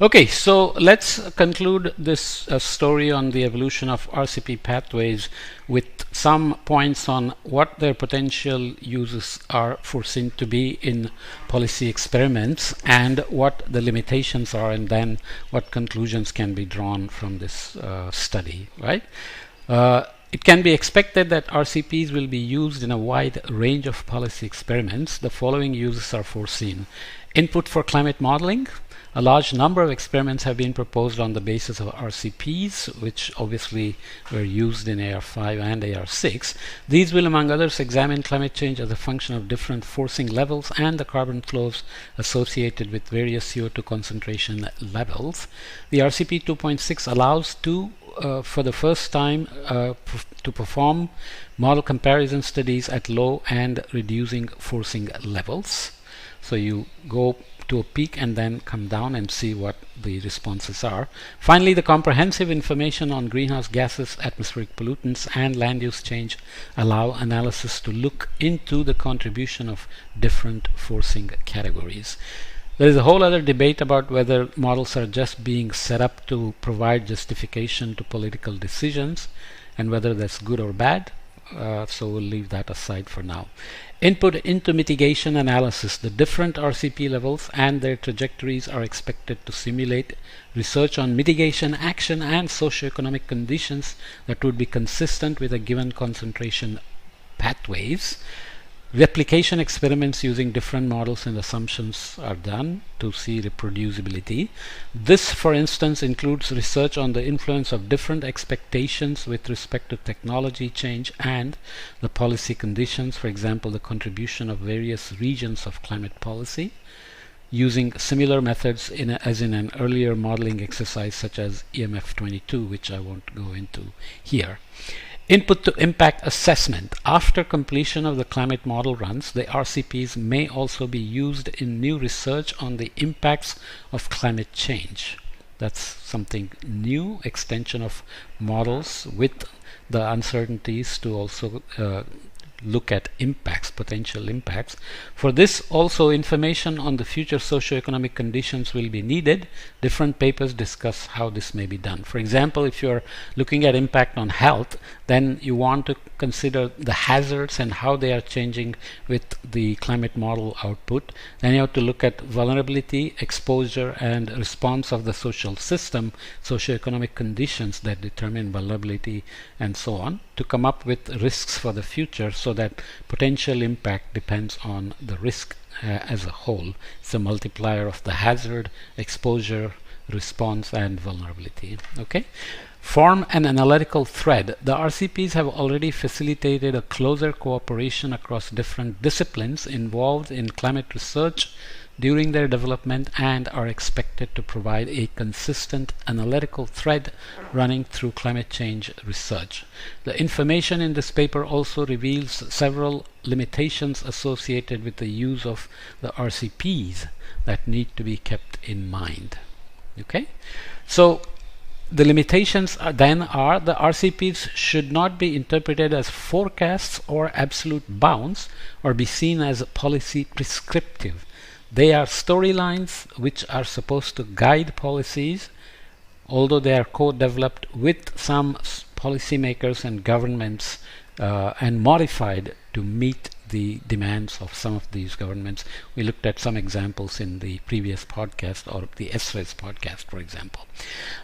Okay, so let's conclude this story on the evolution of RCP pathways with some points on what their potential uses are foreseen to be in policy experiments and what the limitations are, and then what conclusions can be drawn from this study, right? It can be expected that RCPs will be used in a wide range of policy experiments. The following uses are foreseen. Input for climate modeling. A large number of experiments have been proposed on the basis of RCPs, which obviously were used in AR5 and AR6. These will, among others, examine climate change as a function of different forcing levels and the carbon flows associated with various CO2 concentration levels. The RCP 2.6 allows for the first time to perform model comparison studies at low and reducing forcing levels. So you go to a peak and then come down and see what the responses are. Finally, the comprehensive information on greenhouse gases, atmospheric pollutants, and land use change allow analysis to look into the contribution of different forcing categories. There is a whole other debate about whether models are just being set up to provide justification to political decisions and whether that's good or bad. So we'll leave that aside for now. Input into mitigation analysis. The different RCP levels and their trajectories are expected to simulate research on mitigation action and socioeconomic conditions that would be consistent with a given concentration pathways. Replication experiments using different models and assumptions are done to see reproducibility. This, for instance, includes research on the influence of different expectations with respect to technology change and the policy conditions, for example, the contribution of various regions of climate policy, using similar methods as in an earlier modeling exercise such as EMF22, which I won't go into here. Input to impact assessment. After completion of the climate model runs, the RCPs may also be used in new research on the impacts of climate change. That's something new, extension of models with the uncertainties to also look at impacts, potential impacts. For this also, information on the future socioeconomic conditions will be needed. Different papers discuss how this may be done. For example, if you're looking at impact on health, then you want to consider the hazards and how they are changing with the climate model output. Then you have to look at vulnerability, exposure, and response of the social system, socioeconomic conditions that determine vulnerability, and so on, to come up with risks for the future, so that potential impact depends on the risk as a whole. It's a multiplier of the hazard, exposure, response, and vulnerability. Okay. Form an analytical thread. The RCPs have already facilitated a closer cooperation across different disciplines involved in climate research during their development and are expected to provide a consistent analytical thread running through climate change research. The information in this paper also reveals several limitations associated with the use of the RCPs that need to be kept in mind. Okay, so the limitations then are the RCPs should not be interpreted as forecasts or absolute bounds or be seen as policy prescriptive. They are storylines which are supposed to guide policies, although they are co-developed with some policymakers and governments and modified to meet the demands of some of these governments. We looked at some examples in the previous podcast, or the SRES podcast, for example.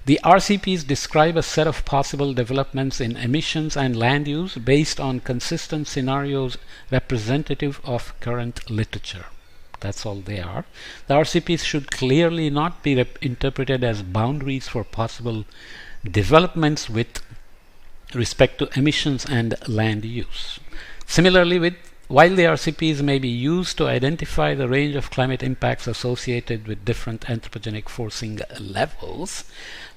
The RCPs describe a set of possible developments in emissions and land use based on consistent scenarios representative of current literature. That's all they are. The RCPs should clearly not be interpreted as boundaries for possible developments with respect to emissions and land use. Similarly, while the RCPs may be used to identify the range of climate impacts associated with different anthropogenic forcing levels,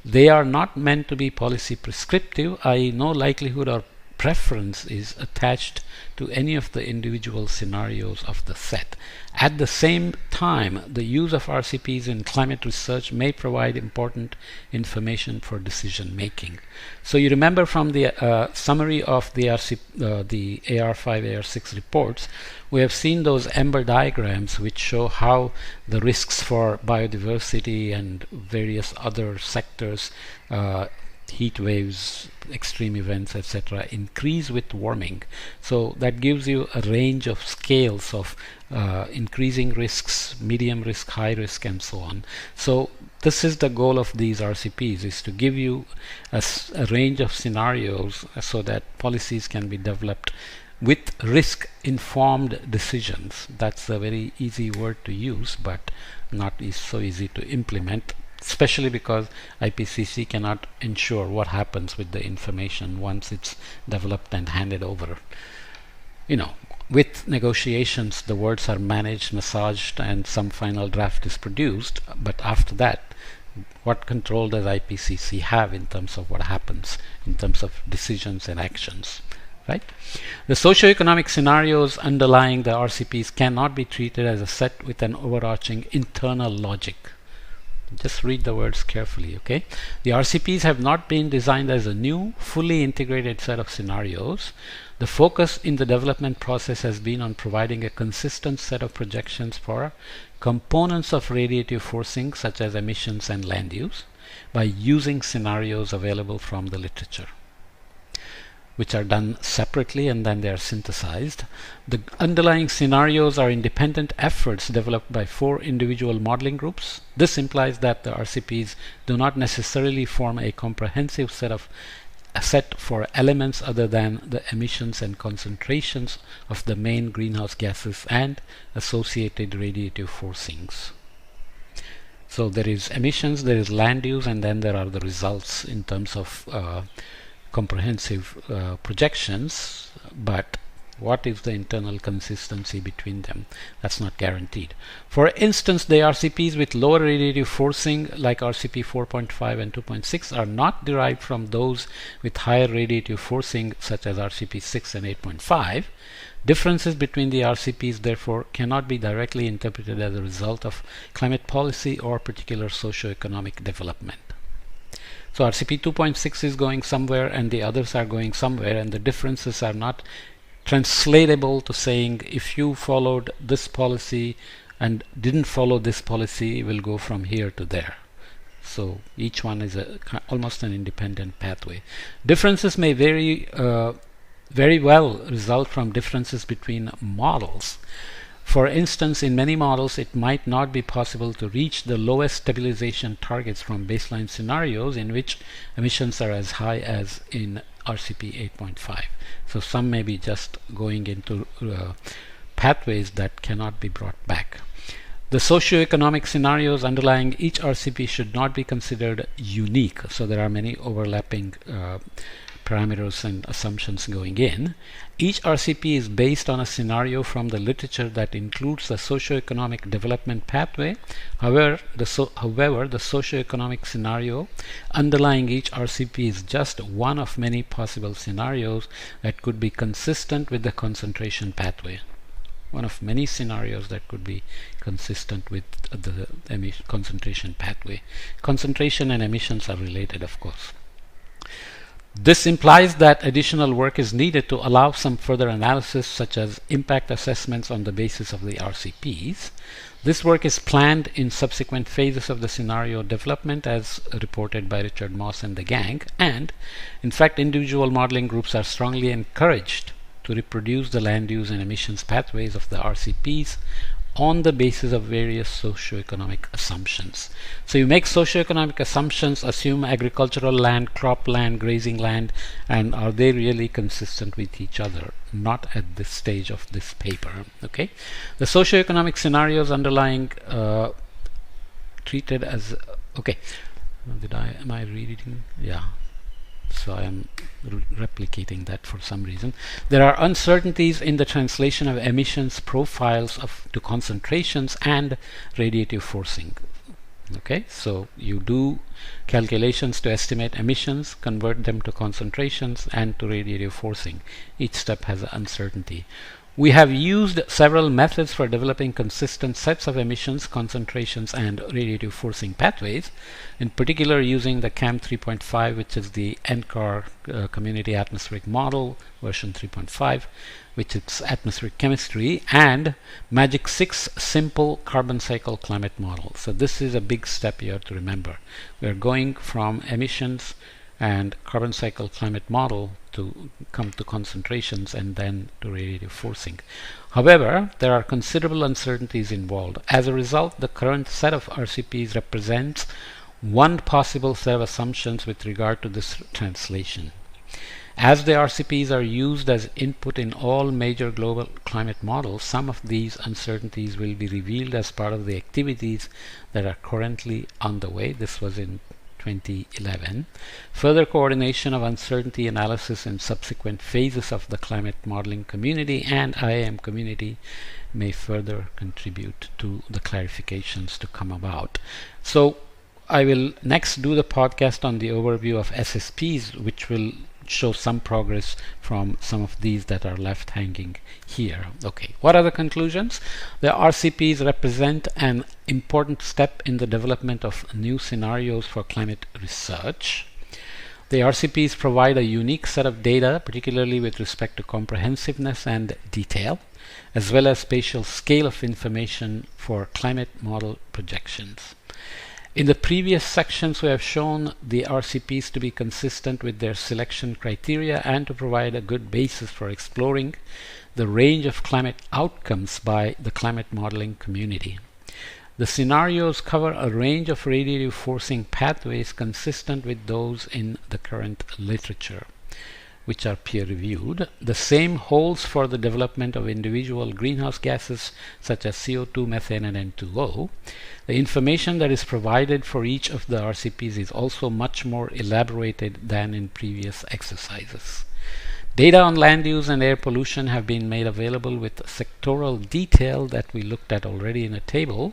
they are not meant to be policy prescriptive, i.e. no likelihood or preference is attached to any of the individual scenarios of the set. At the same time, the use of RCPs in climate research may provide important information for decision making. So you remember from the summary of the the AR5, AR6 reports, we have seen those ember diagrams which show how the risks for biodiversity and various other sectors, heat waves, extreme events, etc., increase with warming. So that gives you a range of scales of increasing risks, medium risk, high risk, and so on. So this is the goal of these RCPs, is to give you a range of scenarios so that policies can be developed with risk-informed decisions. That's a very easy word to use, but not so easy to implement, especially because IPCC cannot ensure what happens with the information once it's developed and handed over. You know, with negotiations, the words are managed, massaged, and some final draft is produced, but after that, what control does IPCC have in terms of what happens, in terms of decisions and actions? Right? The socioeconomic scenarios underlying the RCPs cannot be treated as a set with an overarching internal logic. Just read the words carefully, okay? The RCPs have not been designed as a new, fully integrated set of scenarios. The focus in the development process has been on providing a consistent set of projections for components of radiative forcing, such as emissions and land use, by using scenarios available from the literature, which are done separately and then they are synthesized. The underlying scenarios are independent efforts developed by 4 individual modeling groups. This implies that the RCPs do not necessarily form a comprehensive set for elements other than the emissions and concentrations of the main greenhouse gases and associated radiative forcings. So there is emissions, there is land use, and then there are the results in terms of comprehensive projections, but what is the internal consistency between them? That's not guaranteed. For instance, the RCPs with lower radiative forcing, like RCP 4.5 and 2.6, are not derived from those with higher radiative forcing, such as RCP 6 and 8.5. Differences between the RCPs, therefore, cannot be directly interpreted as a result of climate policy or particular socio-economic development. So RCP 2.6 is going somewhere and the others are going somewhere, and the differences are not translatable to saying if you followed this policy and didn't follow this policy, it will go from here to there. So each one is almost an independent pathway. Differences may very well result from differences between models. For instance, in many models, it might not be possible to reach the lowest stabilization targets from baseline scenarios in which emissions are as high as in RCP 8.5. So some may be just going into pathways that cannot be brought back. The socioeconomic scenarios underlying each RCP should not be considered unique. So there are many overlapping parameters and assumptions going in. Each RCP is based on a scenario from the literature that includes the socioeconomic development pathway. However, the socioeconomic scenario underlying each RCP is just one of many possible scenarios that could be consistent with the concentration pathway. One of many scenarios that could be consistent with the concentration pathway. Concentration and emissions are related, of course. This implies that additional work is needed to allow some further analysis, such as impact assessments on the basis of the RCPs. This work is planned in subsequent phases of the scenario development, as reported by Richard Moss and the gang, and in fact individual modeling groups are strongly encouraged to reproduce the land use and emissions pathways of the RCPs on the basis of various socioeconomic assumptions. So you make socioeconomic assumptions, assume agricultural land, crop land, grazing land, and are they really consistent with each other? Not at this stage of this paper. Okay, the socioeconomic scenarios underlying treated as okay. Am I reading? Yeah. So I am replicating that for some reason. There are uncertainties in the translation of emissions profiles to concentrations and radiative forcing. Okay, so you do calculations to estimate emissions, convert them to concentrations and to radiative forcing. Each step has an uncertainty. We have used several methods for developing consistent sets of emissions, concentrations, and radiative forcing pathways, in particular using the CAM 3.5, which is the NCAR Community Atmospheric Model, version 3.5, which is atmospheric chemistry, and MAGIC 6 Simple Carbon Cycle Climate Model. So this is a big step you have to remember. We are going from emissions and carbon cycle climate model to come to concentrations and then to radiative forcing. However, there are considerable uncertainties involved. As a result, the current set of RCPs represents one possible set of assumptions with regard to this translation. As the RCPs are used as input in all major global climate models, some of these uncertainties will be revealed as part of the activities that are currently on the way. This was in 2011. Further coordination of uncertainty analysis in subsequent phases of the climate modeling community and IAM community may further contribute to the clarifications to come about. So I will next do the podcast on the overview of SSPs, which will show some progress from some of these that are left hanging here. Okay, what are the conclusions? The RCPs represent an important step in the development of new scenarios for climate research. The RCPs provide a unique set of data, particularly with respect to comprehensiveness and detail, as well as spatial scale of information for climate model projections. In the previous sections, we have shown the RCPs to be consistent with their selection criteria and to provide a good basis for exploring the range of climate outcomes by the climate modeling community. The scenarios cover a range of radiative forcing pathways consistent with those in the current literature, which are peer-reviewed. The same holds for the development of individual greenhouse gases such as CO2, methane, and N2O. The information that is provided for each of the RCPs is also much more elaborated than in previous exercises. Data on land use and air pollution have been made available with sectoral detail that we looked at already in a table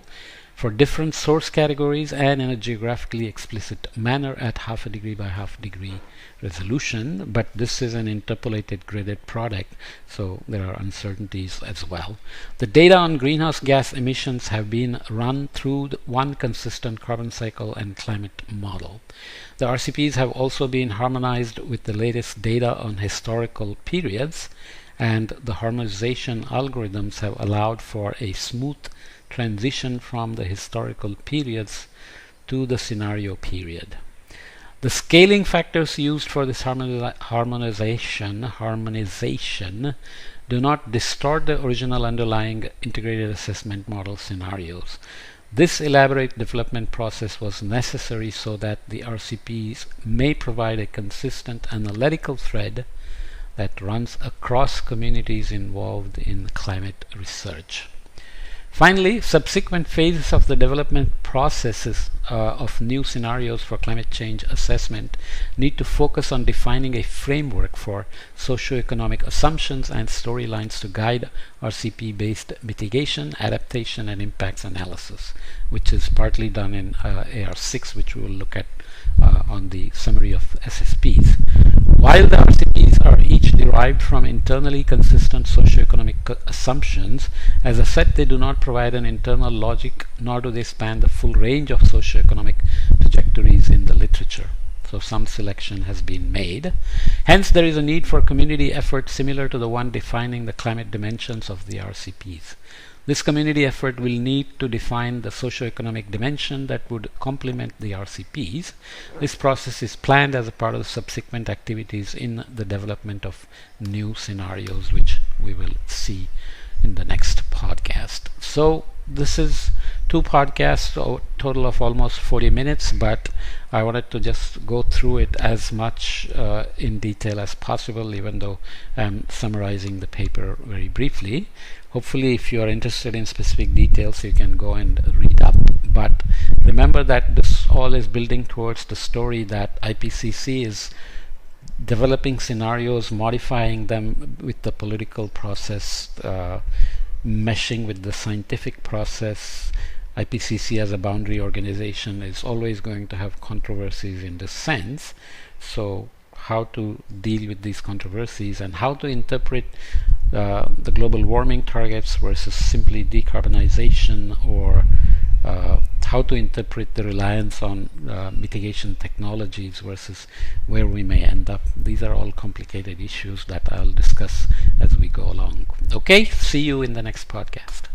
for different source categories and in a geographically explicit manner at half a degree by half a degree resolution, but this is an interpolated gridded product, so there are uncertainties as well. The data on greenhouse gas emissions have been run through one consistent carbon cycle and climate model. The RCPs have also been harmonized with the latest data on historical periods, and the harmonization algorithms have allowed for a smooth transition from the historical periods to the scenario period. The scaling factors used for this harmonization do not distort the original underlying integrated assessment model scenarios. This elaborate development process was necessary so that the RCPs may provide a consistent analytical thread that runs across communities involved in climate research. Finally, subsequent phases of the development processes of new scenarios for climate change assessment need to focus on defining a framework for socioeconomic assumptions and storylines to guide RCP-based mitigation, adaptation, and impacts analysis, which is partly done in AR6, which we will look at on the summary of SSPs. While the RCPs are each derived from internally consistent socioeconomic assumptions, as a set they do not provide an internal logic, nor do they span the full range of socioeconomic trajectories in the literature. So some selection has been made. Hence, there is a need for community effort similar to the one defining the climate dimensions of the RCPs. This community effort will need to define the socioeconomic dimension that would complement the RCPs. This process is planned as a part of the subsequent activities in the development of new scenarios, which we will see in the next podcast. So this is 2 podcasts, a total of almost 40 minutes, but I wanted to just go through it as much in detail as possible, even though I'm summarizing the paper very briefly. Hopefully, if you are interested in specific details, you can go and read up. But remember that this all is building towards the story that IPCC is developing scenarios, modifying them with the political process, meshing with the scientific process, IPCC as a boundary organization is always going to have controversies in this sense. So how to deal with these controversies and how to interpret the global warming targets versus simply decarbonization, or how to interpret the reliance on mitigation technologies versus where we may end up. These are all complicated issues that I'll discuss as we go along. Okay, see you in the next podcast.